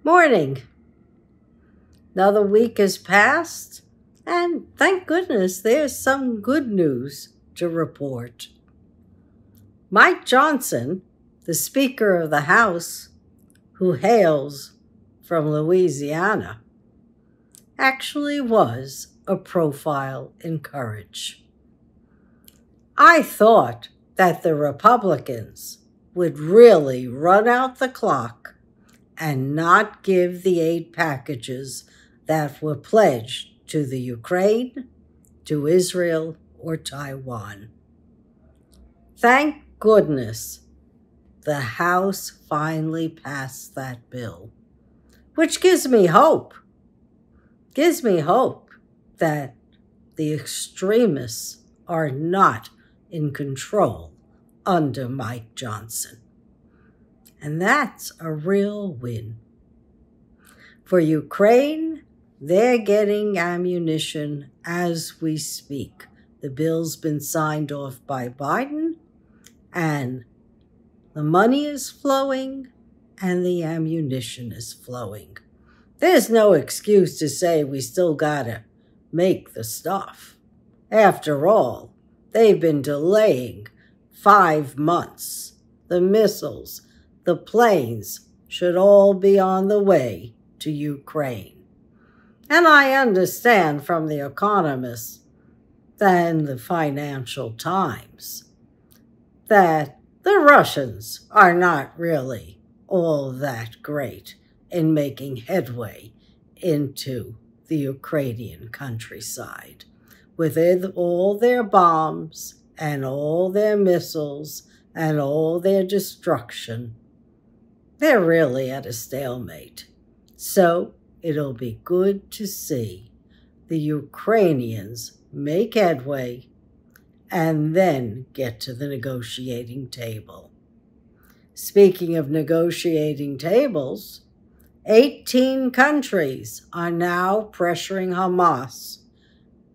Morning. Another week has passed, and thank goodness there's some good news to report. Mike Johnson, the Speaker of the House, who hails from Louisiana, actually was a profile in courage. I thought that the Republicans would really run out the clock and not give the aid packages that were pledged to the Ukraine, to Israel, or Taiwan. Thank goodness the House finally passed that bill, which gives me hope. Gives me hope that the extremists are not in control under Mike Johnson. And that's a real win. For Ukraine, they're getting ammunition as we speak. The bill's been signed off by Biden, and the money is flowing, and the ammunition is flowing. There's no excuse to say we still gotta make the stuff. After all, they've been delaying 5 months. The missiles, the planes should all be on the way to Ukraine. And I understand from the Economist and the Financial Times that the Russians are not really all that great in making headway into the Ukrainian countryside. With all their bombs and all their missiles and all their destruction, they're really at a stalemate. So it'll be good to see the Ukrainians make headway and then get to the negotiating table. Speaking of negotiating tables, 18 countries are now pressuring Hamas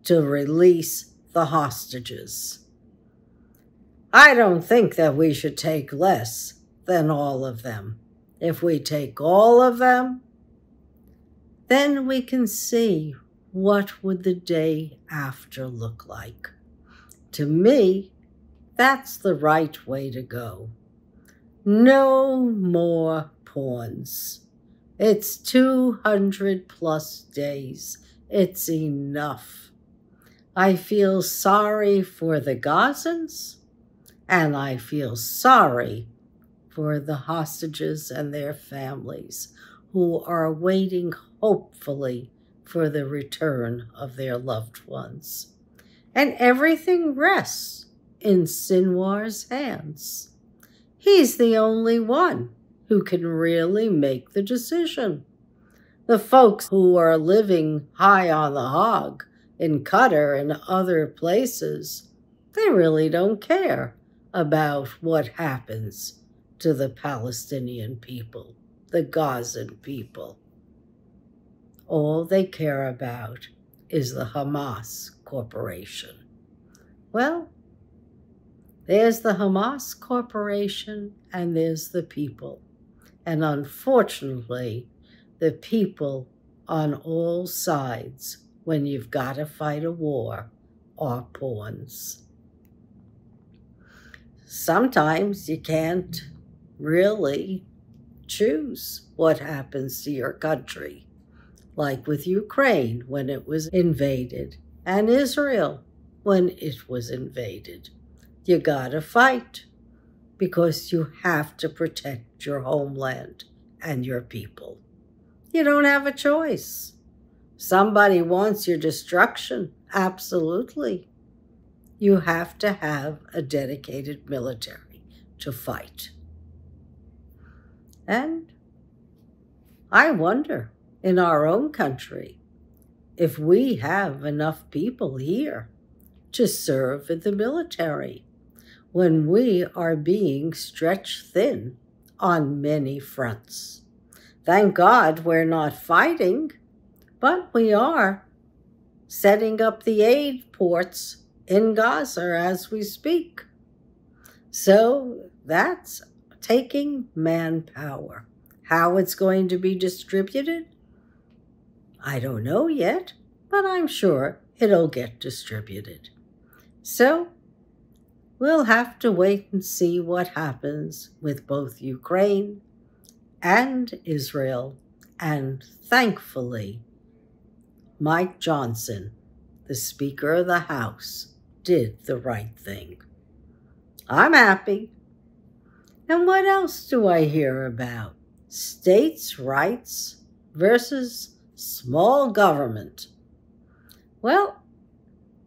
to release the hostages. I don't think that we should take less than all of them. If we take all of them, then we can see what would the day after look like. To me, that's the right way to go. No more pawns. It's 200 plus days. It's enough. I feel sorry for the Gazans, and I feel sorry for the hostages and their families who are waiting hopefully for the return of their loved ones. And everything rests in Sinwar's hands. He's the only one who can really make the decision. The folks who are living high on the hog in Qatar and other places, they really don't care about what happens to the Palestinian people, the Gazan people. All they care about is the Hamas Corporation. Well, there's the Hamas Corporation and there's the people. And unfortunately, the people on all sides, when you've got to fight a war, are pawns. Sometimes you can't really choose what happens to your country, like with Ukraine when it was invaded, and Israel when it was invaded. You gotta fight because you have to protect your homeland and your people. You don't have a choice. Somebody wants your destruction, absolutely. You have to have a dedicated military to fight. And I wonder, in our own country, if we have enough people here to serve in the military when we are being stretched thin on many fronts. Thank God we're not fighting, but we are setting up the aid ports in Gaza as we speak. So that's taking manpower. How it's going to be distributed? I don't know yet, but I'm sure it'll get distributed. So, we'll have to wait and see what happens with both Ukraine and Israel. And thankfully, Mike Johnson, the Speaker of the House, did the right thing. I'm happy. And what else do I hear about? States' rights versus small government. Well,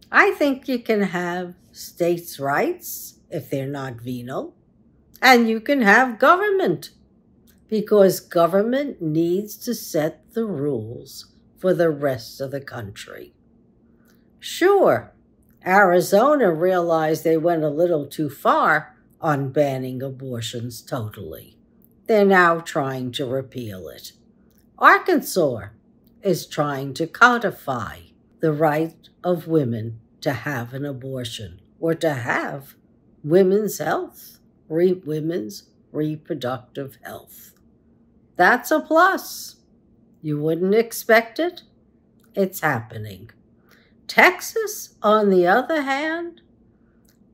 I think you can have states' rights if they're not venal, and you can have government, because government needs to set the rules for the rest of the country. Sure, Arizona realized they went a little too far on banning abortions totally. They're now trying to repeal it. Arkansas is trying to codify the right of women to have an abortion or to have women's health, women's reproductive health. That's a plus. You wouldn't expect it? It's happening. Texas, on the other hand,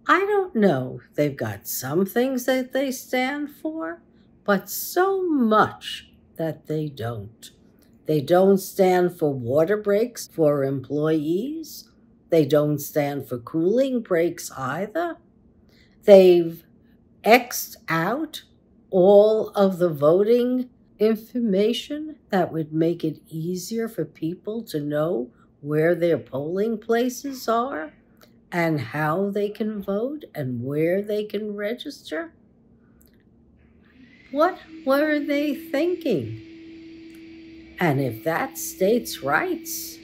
I don't know. They've got some things that they stand for, but so much that they don't. They don't stand for water breaks for employees. They don't stand for cooling breaks either. They've X'd out all of the voting information that would make it easier for people to know where their polling places are and how they can vote and where they can register. What were they thinking? And if that's states' rights,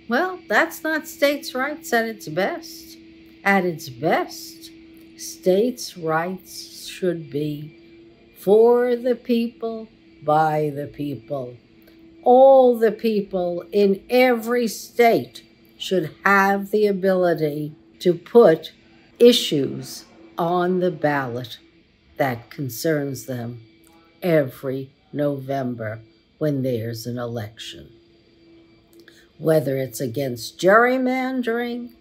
well, that's not states' rights at its best. At its best, states' rights should be for the people, by the people. All the people in every state should have the ability to put issues on the ballot that concerns them every November when there's an election. Whether it's against gerrymandering,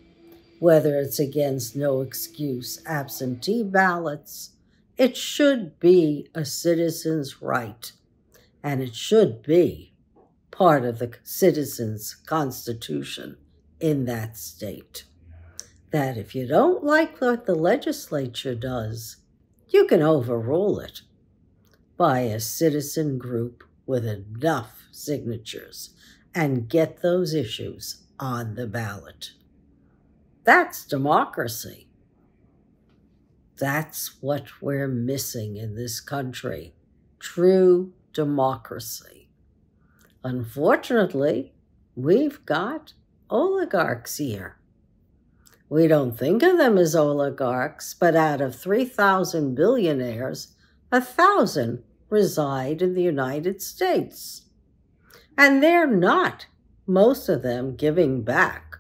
whether it's against no excuse absentee ballots, it should be a citizen's right, and it should be part of the citizen's constitution in that state. That if you don't like what the legislature does, you can overrule it by a citizen group with enough signatures and get those issues on the ballot. That's democracy. That's what we're missing in this country. True democracy. Unfortunately, we've got oligarchs here. We don't think of them as oligarchs, but out of 3,000 billionaires, 1,000 reside in the United States. And they're not, most of them, giving back.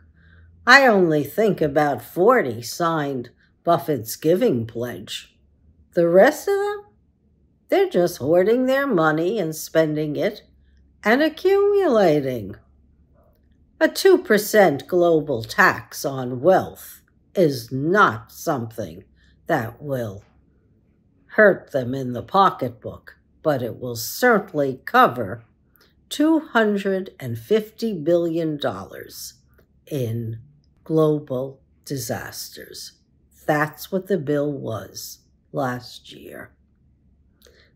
I only think about 40 signed Buffett's giving pledge. The rest of them, they're just hoarding their money and spending it and accumulating. A 2% global tax on wealth is not something that will hurt them in the pocketbook, but it will certainly cover $250 billion in global disasters. That's what the bill was last year.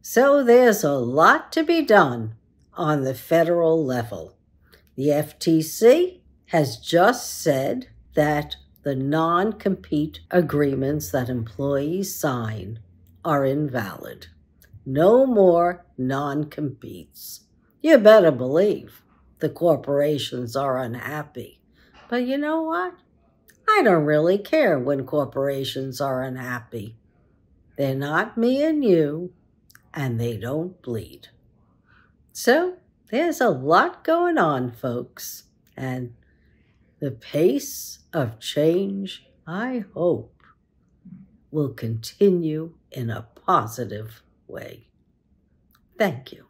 So there's a lot to be done on the federal level. The FTC has just said that the non-compete agreements that employees sign are invalid. No more non-competes. You better believe the corporations are unhappy. But you know what? I don't really care when corporations are unhappy. They're not me and you, and they don't bleed. So there's a lot going on, folks, and the pace of change, I hope, will continue in a positive way. Thank you.